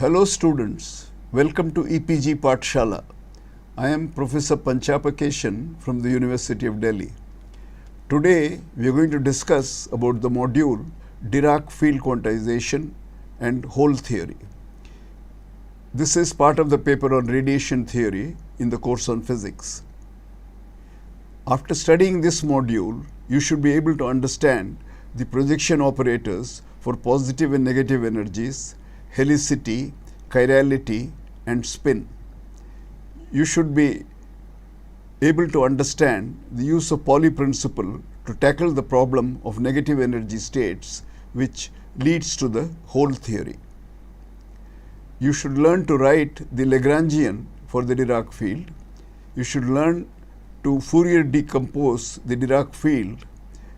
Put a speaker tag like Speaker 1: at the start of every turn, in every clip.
Speaker 1: Hello students, welcome to EPG Pathshala. I am Professor Panchapakeshan from the University of Delhi. Today we are going to discuss about the module Dirac field quantization and hole theory. This is part of the paper on radiation theory in the course on physics. After studying this module, you should be able to understand the projection operators for positive and negative energies, helicity, chirality and spin. You should be able to understand the use of Pauli principle to tackle the problem of negative energy states, which leads to the hole theory. You should learn to write the Lagrangian for the Dirac field. You should learn to Fourier decompose the Dirac field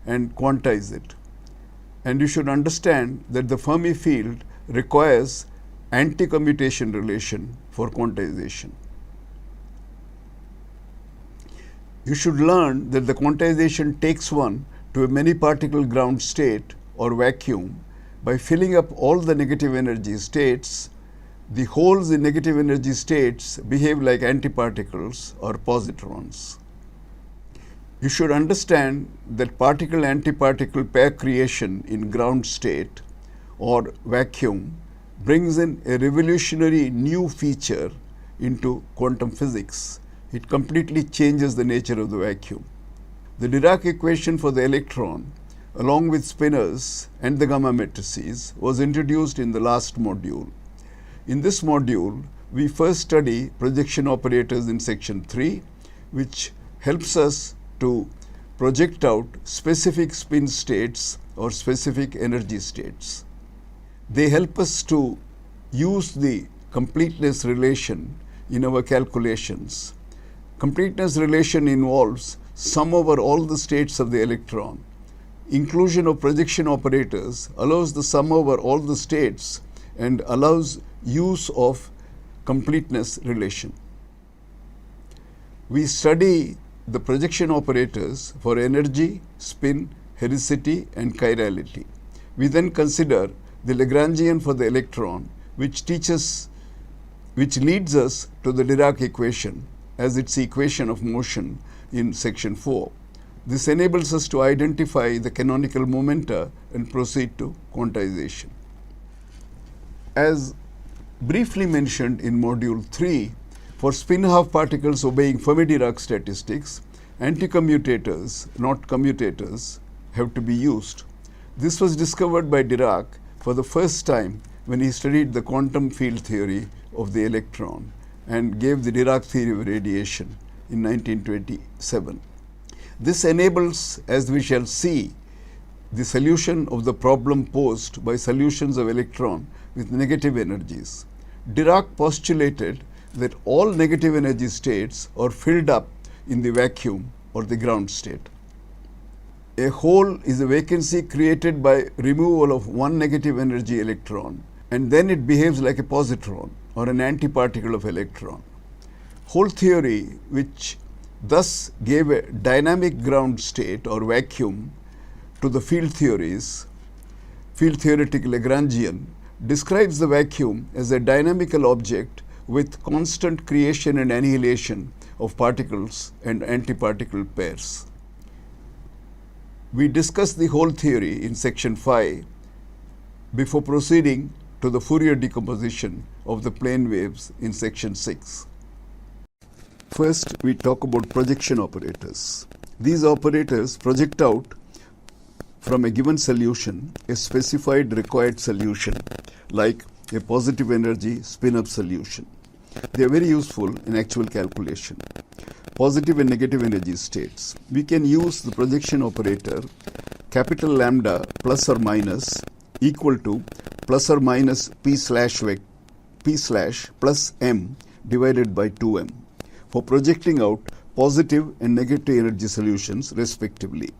Speaker 1: and quantize it. And you should understand that the Fermi field requires anti-commutation relation for quantization. You should learn that the quantization takes one to a many particle ground state or vacuum by filling up all the negative energy states. The holes in negative energy states behave like antiparticles or positrons. You should understand that particle-antiparticle pair creation in ground state or vacuum brings in a revolutionary new feature into quantum physics. It completely changes the nature of the vacuum. The Dirac equation for the electron, along with spinors and the gamma matrices, was introduced in the last module. In this module, we first study projection operators in section 3, which helps us to project out specific spin states or specific energy states. They help us to use the completeness relation in our calculations. Completeness relation involves sum over all the states of the electron. Inclusion of projection operators allows the sum over all the states and allows use of completeness relation. We study the projection operators for energy, spin, helicity and chirality. We then consider the Lagrangian for the electron, which leads us to the Dirac equation as its equation of motion in section 4. This enables us to identify the canonical momenta and proceed to quantization. As briefly mentioned in module 3, for spin half particles obeying Fermi-Dirac statistics, anti-commutators, not commutators, have to be used. This was discovered by Dirac for the first time when he studied the quantum field theory of the electron and gave the Dirac theory of radiation in 1927. This enables, as we shall see, the solution of the problem posed by solutions of electron with negative energies. Dirac postulated that all negative energy states are filled up in the vacuum or the ground state. A hole is a vacancy created by removal of one negative energy electron, and then it behaves like a positron or an antiparticle of electron. Hole theory, which thus gave a dynamic ground state or vacuum to the field theories, field theoretic Lagrangian, describes the vacuum as a dynamical object with constant creation and annihilation of particles and antiparticle pairs. We discussed the hole theory in section 5 before proceeding to the Fourier decomposition of the plane waves in section 6. First, we talk about projection operators. These operators project out from a given solution a specified required solution, like a positive energy spin-up solution. They are very useful in actual calculation. Positive and negative energy states. We can use the projection operator capital lambda plus or minus equal to plus or minus p slash plus m divided by 2m for projecting out positive and negative energy solutions respectively.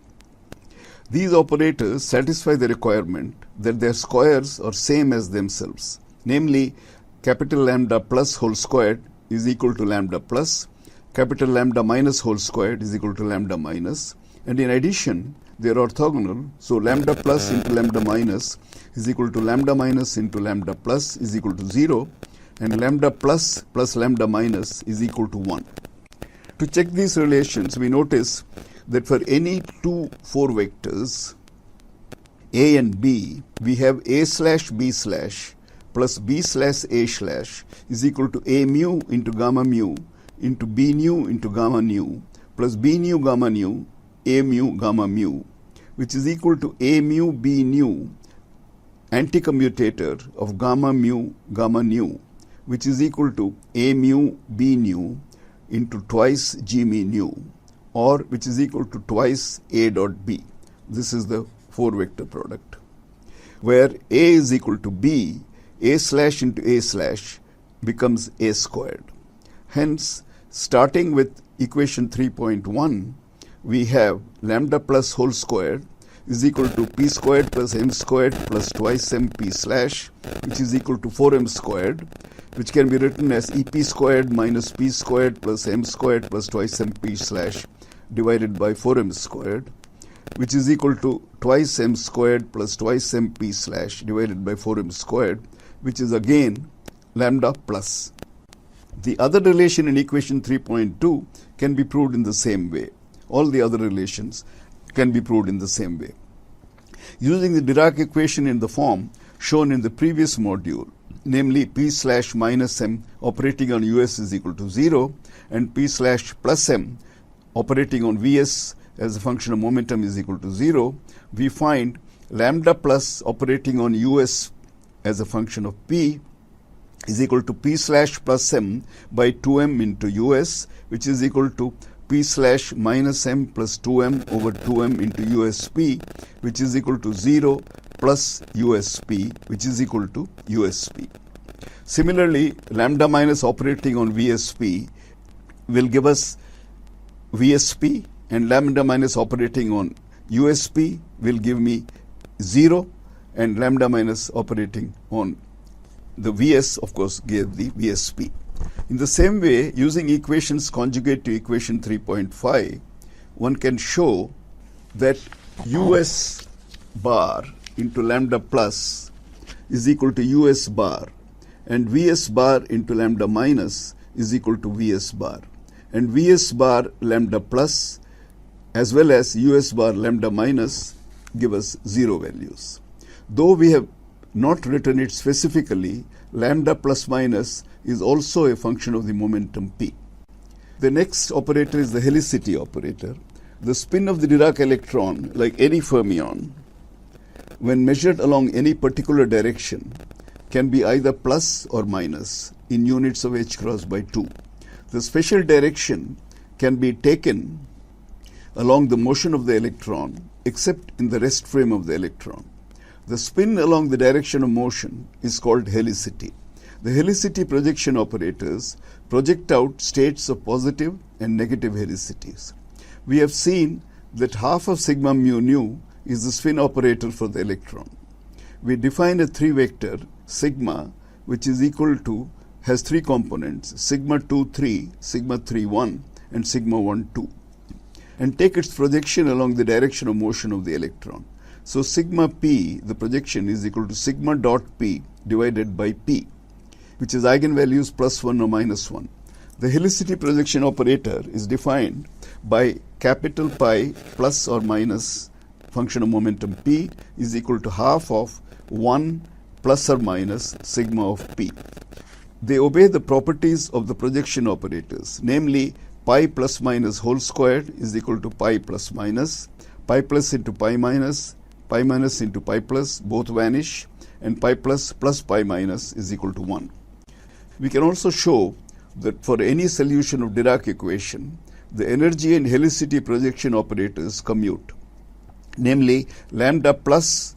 Speaker 1: These operators satisfy the requirement that their squares are same as themselves, namely capital lambda plus whole squared is equal to lambda plus, capital lambda minus whole squared is equal to lambda minus, and in addition They are orthogonal. So lambda plus into lambda minus is equal to lambda minus into lambda plus is equal to 0, and lambda plus plus lambda minus is equal to 1. To check these relations, we notice that for any two 4 vectors, A and B, we have A slash B slash plus B slash A slash is equal to A mu into gamma mu into B nu into gamma nu plus B nu gamma nu A mu gamma mu, which is equal to A mu B nu anticommutator of gamma mu gamma nu, which is equal to A mu B nu into twice G mu nu, or which is equal to twice A dot B. This is the 4 vector product, where A is equal to B, A slash into A slash becomes A squared. Hence, starting with equation 3.1, we have lambda plus whole squared is equal to P squared plus M squared plus twice M P slash, which is equal to 4M squared, which can be written as EP squared minus P squared plus M squared plus twice M P slash divided by 4M squared, which is equal to twice M squared plus twice M P slash divided by 4M squared, which is again lambda plus. The other relation in equation 3.2 can be proved in the same way. All the other relations can be proved in the same way. Using the Dirac equation in the form shown in the previous module, namely P slash minus M operating on US is equal to 0 and P slash plus M operating on Vs as a function of momentum is equal to 0, we find lambda plus operating on US as a function of P is equal to P slash plus M by 2M into US, which is equal to P slash minus M plus 2M over 2M into USP, which is equal to 0 plus USP, which is equal to USP. Similarly, lambda minus operating on VSP will give us VSP, and lambda minus operating on USP will give me 0, and lambda minus operating on the Vs, of course, gave the VSP. In the same way, using equations conjugate to equation 3.5, one can show that US bar into lambda plus is equal to US bar, and Vs bar into lambda minus is equal to Vs bar, and Vs bar lambda plus as well as US bar lambda minus give us 0 values. Though we have not written it specifically, lambda plus minus is also a function of the momentum P. The next operator is the helicity operator. The spin of the Dirac electron, like any fermion, when measured along any particular direction, can be either plus or minus in units of h cross by 2. The special direction can be taken along the motion of the electron, except in the rest frame of the electron. The spin along the direction of motion is called helicity. The helicity projection operators project out states of positive and negative helicities. We have seen that half of sigma mu nu is the spin operator for the electron. We define a 3-vector sigma, which is equal to, has 3 components, sigma 2, 3, sigma 3, 1, and sigma 1, 2, and take its projection along the direction of motion of the electron. So sigma p, the projection, is equal to sigma dot p divided by p, which is eigenvalues plus 1 or minus 1. The helicity projection operator is defined by capital pi plus or minus function of momentum p is equal to half of 1 plus or minus sigma of p. They obey the properties of the projection operators, namely pi plus minus whole squared is equal to pi plus minus, pi plus into pi minus into pi plus, both vanish, and pi plus plus pi minus is equal to 1. We can also show that for any solution of Dirac equation, the energy and helicity projection operators commute, namely lambda plus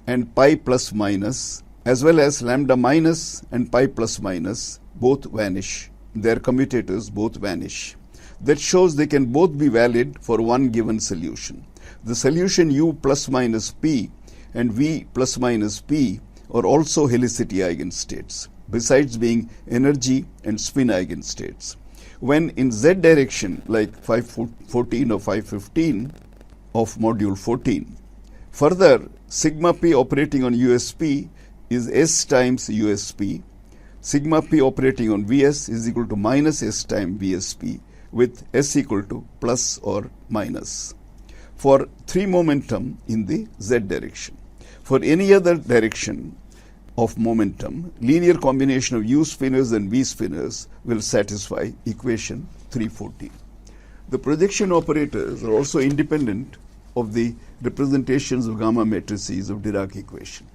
Speaker 1: and pi plus minus, as well as lambda minus and pi plus minus, both vanish. Their commutators both vanish. That shows they can both be valid for one given solution. The solution U plus minus P and V plus minus P are also helicity eigenstates, besides being energy and spin eigenstates. When in z direction, like 514 or 515, of module 14. Further, sigma p operating on USP is S times USP. Sigma p operating on Vs is equal to minus S times VSP with S equal to plus or minus for 3 momentum in the Z direction. For any other direction of momentum, linear combination of U spinors and V spinors will satisfy equation 314. The projection operators are also independent of the representations of gamma matrices of Dirac equation.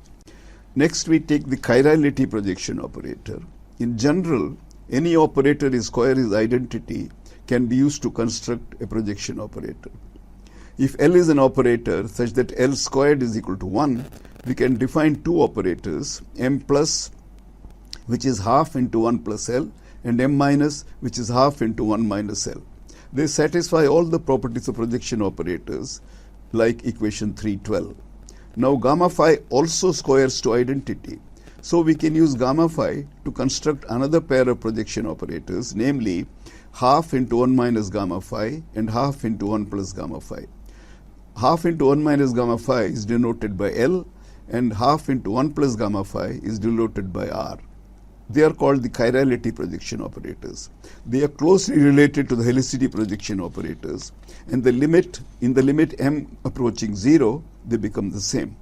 Speaker 1: Next, we take the chirality projection operator. In general, any operator whose square is identity can be used to construct a projection operator. If L is an operator such that L squared is equal to 1, we can define 2 operators, M plus, which is half into 1 plus L, and M minus, which is half into 1 minus L. They satisfy all the properties of projection operators like equation 312. Now gamma phi also squares to identity. So we can use gamma phi to construct another pair of projection operators, namely half into 1 minus gamma phi and half into 1 plus gamma phi. Half into 1 minus gamma phi is denoted by L and half into 1 plus gamma phi is denoted by R. They are called the chirality projection operators. They are closely related to the helicity projection operators, and in the limit m approaching 0, they become the same.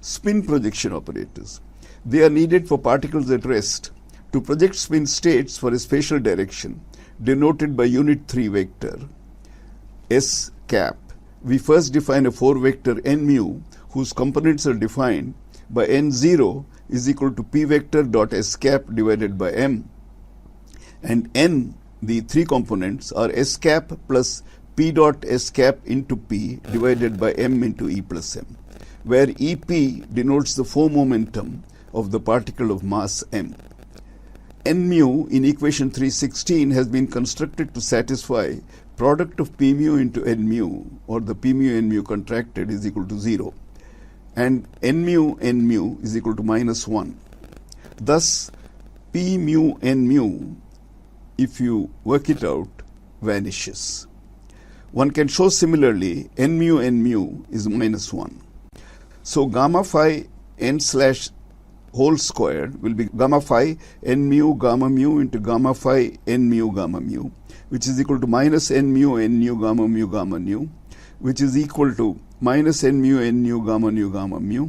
Speaker 1: Spin projection operators. They are needed for particles at rest to project spin states for a spatial direction denoted by unit 3 vector S cap. We first define a 4 vector n mu whose components are defined by n0 is equal to p vector dot s cap divided by m, and n, the 3 components, are s cap plus p dot s cap into p divided by m into e plus m, where ep denotes the flow momentum of the particle of mass m. N mu in equation 316 has been constructed to satisfy product of p mu into n mu, or the p mu n mu contracted, is equal to 0. And n mu is equal to minus 1. Thus, p mu n mu, if you work it out, vanishes. One can show similarly n mu is minus 1. So gamma phi n slash whole squared will be gamma phi n mu gamma mu into gamma phi n mu gamma mu, which is equal to minus n mu gamma mu, which is equal to minus n mu gamma mu,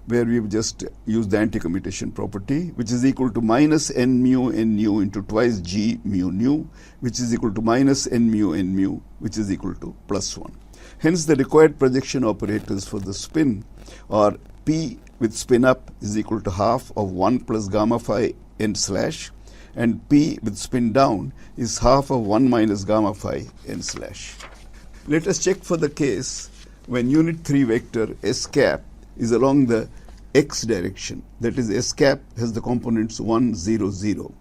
Speaker 1: where we've just used the anti-commutation property, which is equal to minus n mu into twice g mu nu, which is equal to minus n mu, which is equal to plus 1. Hence, the required projection operators for the spin are p with spin up is equal to half of 1 plus gamma phi n slash, and p with spin down is half of 1 minus gamma phi n slash. Let us check for the case when unit 3 vector S cap is along the x direction, that is, S cap has the components 1, 0, 0.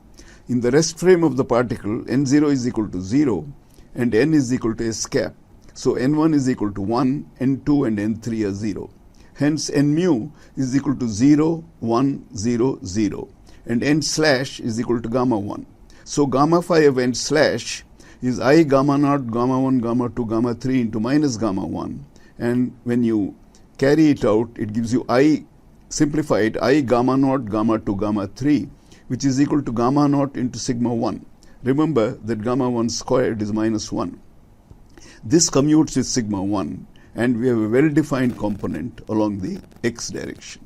Speaker 1: In the rest frame of the particle, n0 is equal to 0 and n is equal to S cap. So n1 is equal to 1, n2 and n3 are 0. Hence n mu is equal to 0, 1, 0, 0, and n slash is equal to gamma 1. So gamma phi of n slash is I gamma naught, gamma 1, gamma 2, gamma 3 into minus gamma 1. And when you carry it out, it gives you I, simplified, I gamma naught, gamma 2, gamma 3, which is equal to gamma naught into sigma 1. Remember that gamma 1 squared is minus 1. This commutes with sigma 1, and we have a well-defined component along the x direction.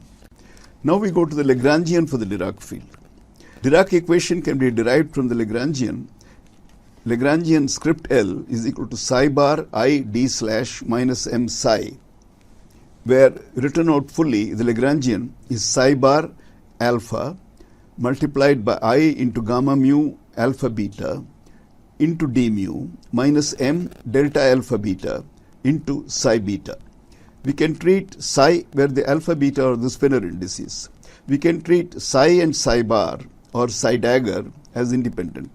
Speaker 1: Now we go to the Lagrangian for the Dirac field. Dirac equation can be derived from the Lagrangian. Lagrangian script L is equal to psi bar I d slash minus m psi, where written out fully, the Lagrangian is psi bar alpha multiplied by I into gamma mu alpha beta into d mu minus m delta alpha beta into psi beta. We can treat psi, where the alpha beta are the spinor indices. We can treat psi and psi bar or psi dagger as independent.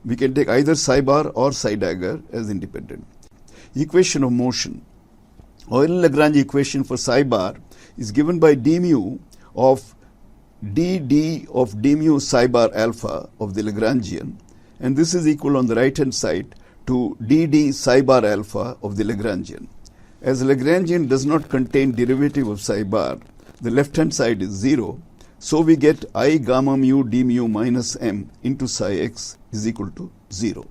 Speaker 1: We can take either psi bar or psi dagger as independent. Equation of motion. Euler-Lagrange equation for psi bar is given by d mu of dd of d mu psi bar alpha of the Lagrangian, and this is equal on the right hand side to dd psi bar alpha of the Lagrangian. As Lagrangian does not contain derivative of psi bar, the left hand side is 0, so we get I gamma mu d mu minus m into psi x is equal to 0,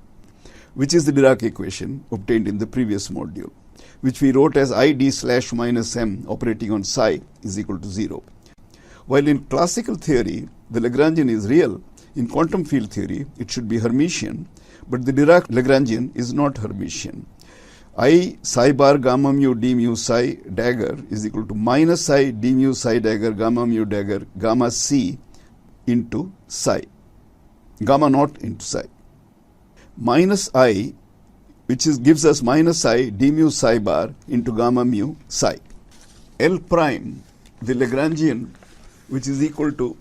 Speaker 1: which is the Dirac equation obtained in the previous module, which we wrote as I d slash minus m operating on psi is equal to 0. While in classical theory the Lagrangian is real, in quantum field theory it should be Hermitian, but the Dirac Lagrangian is not Hermitian. I psi bar gamma mu d mu psi dagger is equal to minus psi d mu psi dagger gamma mu dagger gamma c into psi, gamma naught into psi. Minus I, which gives us minus I d mu psi bar into gamma mu psi. L prime, the Lagrangian, which is equal to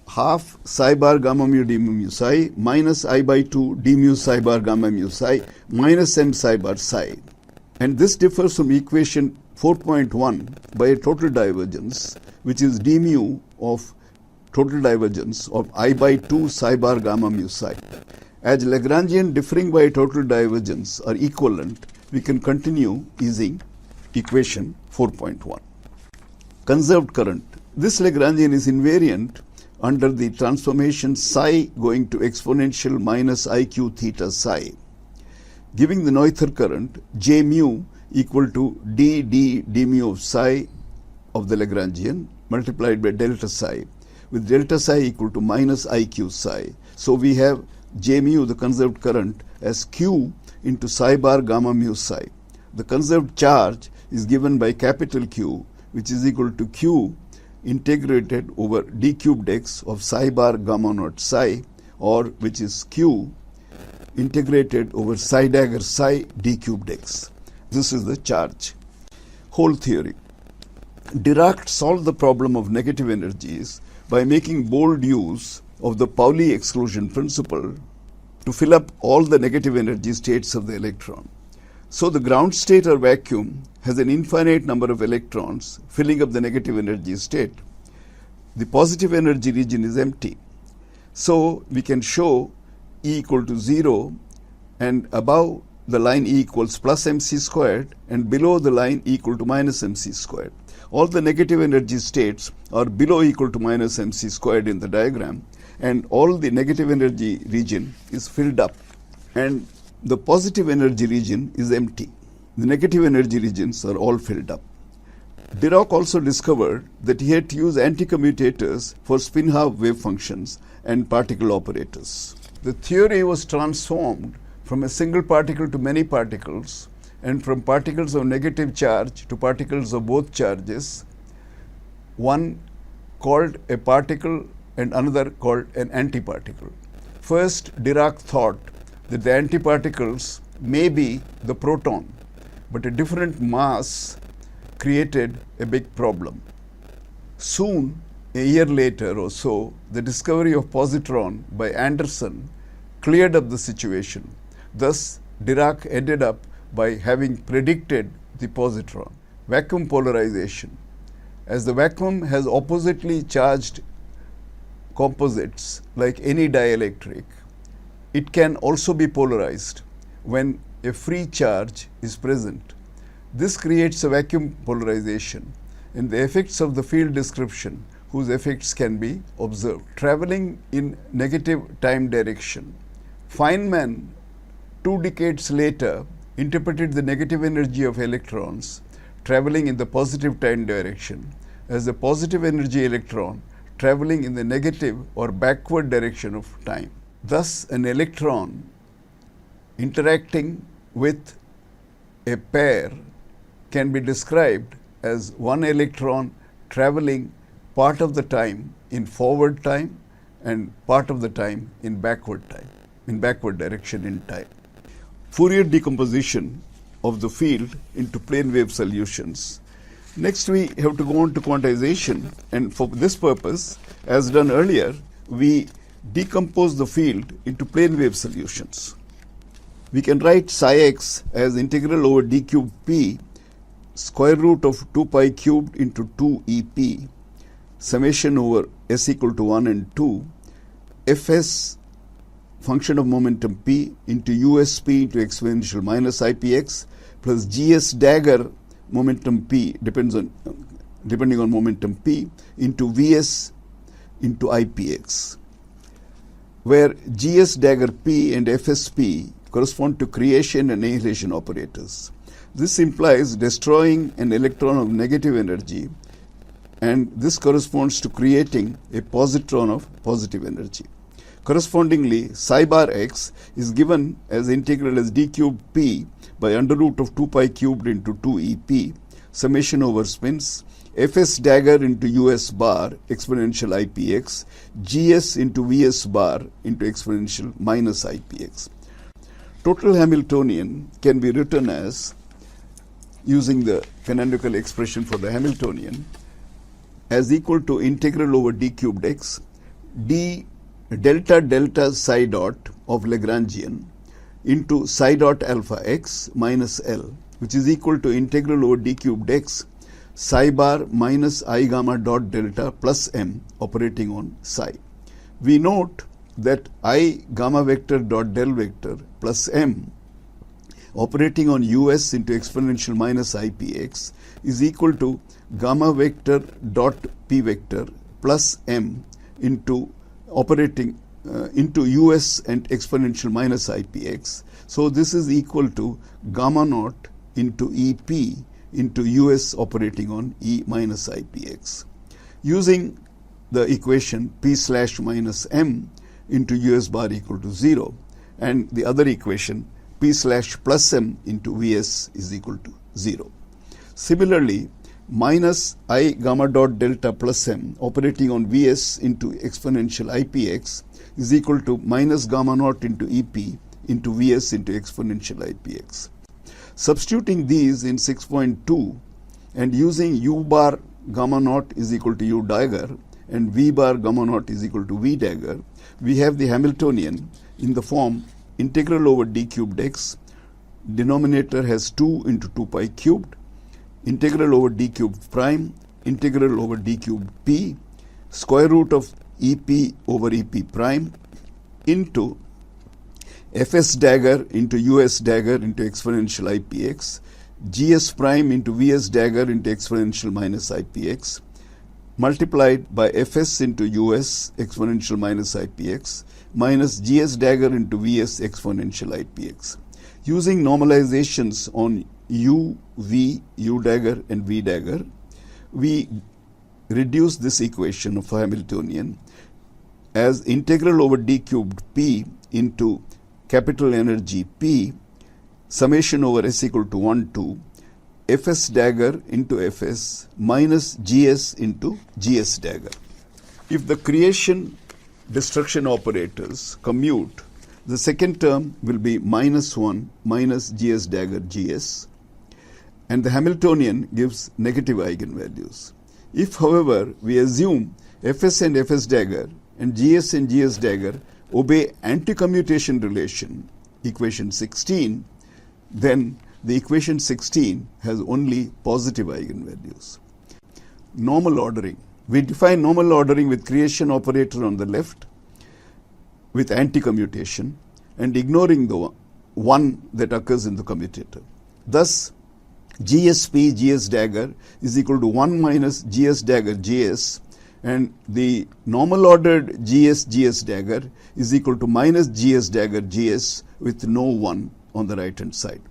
Speaker 1: half psi bar gamma mu d mu psi minus I by 2 d mu psi bar gamma mu psi minus m psi bar psi. And this differs from equation 4.1 by a total divergence, which is d mu of total divergence of I by 2 psi bar gamma mu psi. As Lagrangian differing by a total divergence are equivalent, we can continue using equation 4.1. Conserved current. This Lagrangian is invariant under the transformation psi going to exponential minus iq theta psi, giving the Noether current J mu equal to d mu of psi of the Lagrangian multiplied by delta psi, with delta psi equal to minus iq psi. So we have J mu, the conserved current, as q into psi bar gamma mu psi. The conserved charge is given by capital Q, which is equal to q integrated over d cubed x of psi bar gamma naught psi, or which is q integrated over psi dagger psi d cubed x. This is the charge. Hole theory. Dirac solved the problem of negative energies by making bold use of the Pauli exclusion principle to fill up all the negative energy states of the electron. So the ground state or vacuum has an infinite number of electrons filling up the negative energy state. The positive energy region is empty. So we can show E equal to 0, and above the line E equals plus mc squared, and below the line E equal to minus mc squared. All the negative energy states are below equal to minus mc squared in the diagram, and all the negative energy region is filled up, and the positive energy region is empty. The negative energy regions are all filled up. Dirac also discovered that he had to use anticommutators for spin half wave functions and particle operators. The theory was transformed from a single particle to many particles, and from particles of negative charge to particles of both charges, one called a particle and another called an antiparticle. First, Dirac thought that the antiparticles may be the proton, but a different mass created a big problem. Soon, a year later or so, the discovery of positron by Anderson cleared up the situation. Thus, Dirac ended up by having predicted the positron. Vacuum polarization. As the vacuum has oppositely charged composites like any dielectric, it can also be polarized when a free charge is present. This creates a vacuum polarization, and the effects of the field description, whose effects can be observed. Traveling in negative time direction. Feynman, 2 decades later, interpreted the negative energy of electrons traveling in the positive time direction as a positive energy electron traveling in the negative or backward direction of time. Thus, an electron interacting with a pair can be described as one electron traveling part of the time in forward time and part of the time in backward direction in time. Fourier decomposition of the field into plane wave solutions. Next, we have to go on to quantization, and for this purpose, as done earlier, we decompose the field into plane wave solutions. We can write psi x as integral over d cubed p square root of 2 pi cubed into 2 EP summation over s equal to 1 and 2 fs function of momentum p into usp into exponential minus ipx plus gs dagger momentum P depending on momentum P into Vs into Ipx, where GS dagger P and FSP correspond to creation and annihilation operators. This implies destroying an electron of negative energy, and this corresponds to creating a positron of positive energy. Correspondingly, psi bar x is given as integral as d cubed p by under root of 2 pi cubed into 2 ep, summation over spins, fs dagger into us bar exponential ipx, gs into vs bar into exponential minus ipx. Total Hamiltonian can be written as, using the canonical expression for the Hamiltonian, as equal to integral over d cubed x, d delta delta psi dot of Lagrangian into psi dot alpha x minus L, which is equal to integral over d cubed x psi bar minus I gamma dot delta plus m operating on psi. We note that I gamma vector dot del vector plus m operating on us into exponential minus ipx is equal to gamma vector dot p vector plus m into operating into us and exponential minus ipx. So this is equal to gamma naught into ep into us operating on e minus ipx. Using the equation p slash minus m into us bar equal to 0, and the other equation p slash plus m into vs is equal to 0. Similarly, minus I gamma dot delta plus m operating on Vs into exponential Ipx is equal to minus gamma naught into Ep into Vs into exponential Ipx. Substituting these in 6.2 and using U bar gamma naught is equal to U dagger and V bar gamma naught is equal to V dagger, we have the Hamiltonian in the form integral over d cubed x, denominator has 2 into 2 pi cubed, integral over d cubed prime, integral over d cubed p, square root of ep over ep prime into fs dagger into us dagger into exponential ipx, gs prime into vs dagger into exponential minus ipx, multiplied by fs into us exponential minus ipx minus gs dagger into vs exponential ipx. Using normalizations on u, v, u dagger and v dagger, we reduce this equation of Hamiltonian as integral over d cubed p into capital energy p summation over s equal to 1 to fs dagger into fs minus gs into gs dagger. If the creation destruction operators commute, the second term will be minus 1 minus gs dagger gs, and the Hamiltonian gives negative eigenvalues. If, however, we assume fs and fs dagger and gs dagger obey anti-commutation relation, equation 16, then the equation 16 has only positive eigenvalues. Normal ordering. We define normal ordering with creation operator on the left with anti-commutation and ignoring the one that occurs in the commutator. Thus, GSP GS dagger is equal to 1 minus GS dagger GS, and the normal ordered GS dagger is equal to minus GS dagger GS with no 1 on the right hand side.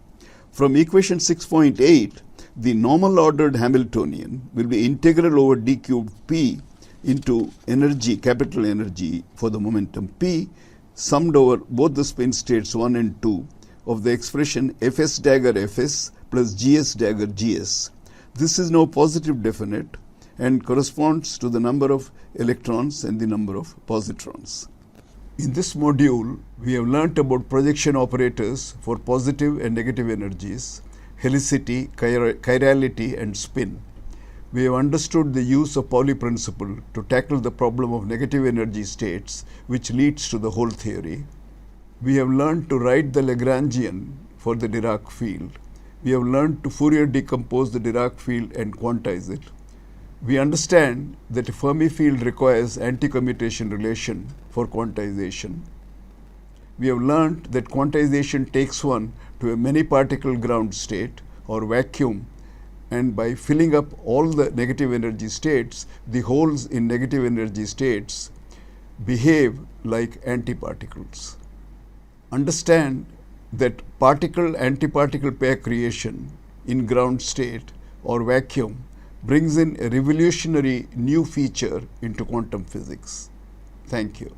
Speaker 1: From equation 6.8, the normal ordered Hamiltonian will be integral over d cubed p into energy, capital energy for the momentum p, summed over both the spin states 1 and 2 of the expression fs dagger fs plus gs dagger gs. This is now positive definite and corresponds to the number of electrons and the number of positrons. In this module, we have learnt about projection operators for positive and negative energies, helicity, chirality and spin. We have understood the use of Pauli principle to tackle the problem of negative energy states, which leads to the whole theory. We have learned to write the Lagrangian for the Dirac field. We have learned to Fourier decompose the Dirac field and quantize it. We understand that a Fermi field requires anti-commutation relation for quantization. We have learned that quantization takes one to a many particle ground state or vacuum and by filling up all the negative energy states, the holes in negative energy states behave like antiparticles. Understand that particle-antiparticle pair creation in ground state or vacuum brings in a revolutionary new feature into quantum physics. Thank you.